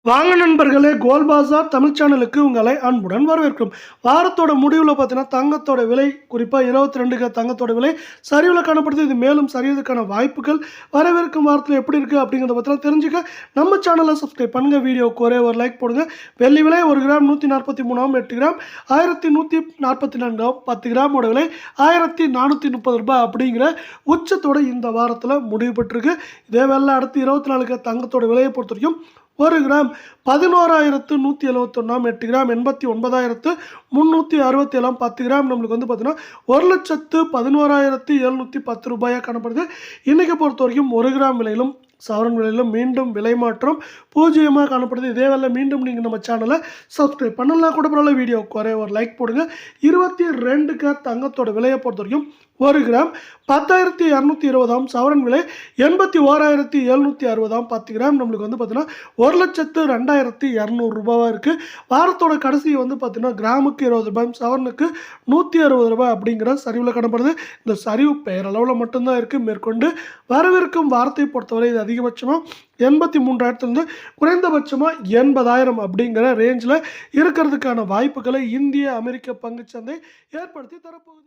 வாங்க நண்பர்களே, கோல் பாசார் தமிழ் சேனலுக்கு உங்களை அன்புடன் வரவேற்கிறோம். வாரத்தோட முடிவில் பார்த்தீங்கன்னா தங்கத்தோட விலை குறிப்பாக 22 தங்கத்தோட விலை சரிவில் காணப்படுது. இது மேலும் சரியதுக்கான வாய்ப்புகள் வரவிருக்கும் வாரத்தில் எப்படி இருக்குது அப்படிங்கிறத பற்றிலாம் தெரிஞ்சுக்க நம்ம சேனலை சப்ஸ்கிரைப் பண்ணுங்கள். வீடியோவுக்கு ஒரே ஒரு லைக் போடுங்க. வெள்ளி விலை 1 கிராம் 143 8 கிராம் 1144 10 கிராமோட விலை 1430 ரூபாய் அப்படிங்கிற உச்சத்தோட இந்த வாரத்தில் முடிவு பெற்றிருக்கு. இதே வேலை அடுத்து 24 தங்கத்தோட விலையை பொறுத்த வரைக்கும் 1 கிராம் 11,171 8 கிராம் 89,367 10 கிராம் நம்மளுக்கு வந்து பார்த்தீங்கன்னா 1,11,710 ரூபாயாக காணப்படுது. இன்றைக்கி பொறுத்த வரைக்கும் 1 கிராம் விலையிலும் சவரன் விலையிலும் மீண்டும் விலை மாற்றம் பூஜ்ஜியமாக காணப்படுது. இதே வேலை மீண்டும் நீங்கள் நம்ம சேனலை சப்ஸ்கிரைப் பண்ணலாம் கூட பரவாயில்ல. வீடியோவுக்கு ஒரே ஒரு லைக் போடுங்க. 22 தங்கத்தோட விலையை பொறுத்த வரைக்கும் 1 கிராம் 10,220 சவரன் விலை 81,760 10 கிராம் நம்மளுக்கு வந்து பார்த்தீங்கன்னா 1,02,200 ரூபாவாக இருக்குது. வாரத்தோட கடைசி வந்து பார்த்தீங்கன்னா கிராமுக்கு 20 ரூபாய் சவரனுக்கு 160 ரூபாய் அப்படிங்கிற சரிவில் காணப்படுது. இந்த சரிவு பெயரளவில் மட்டும்தான் இருக்குது. மேற்கொண்டு வரவிருக்கும் வாரத்தை பொறுத்தவரை இது அதிகபட்சமாக 83,000 குறைந்தபட்சமாக 80,000 அப்படிங்கிற ரேஞ்சில் இருக்கிறதுக்கான வாய்ப்புகளை இந்திய அமெரிக்க பங்குச்சந்தை ஏற்படுத்தி தரப்போகுது.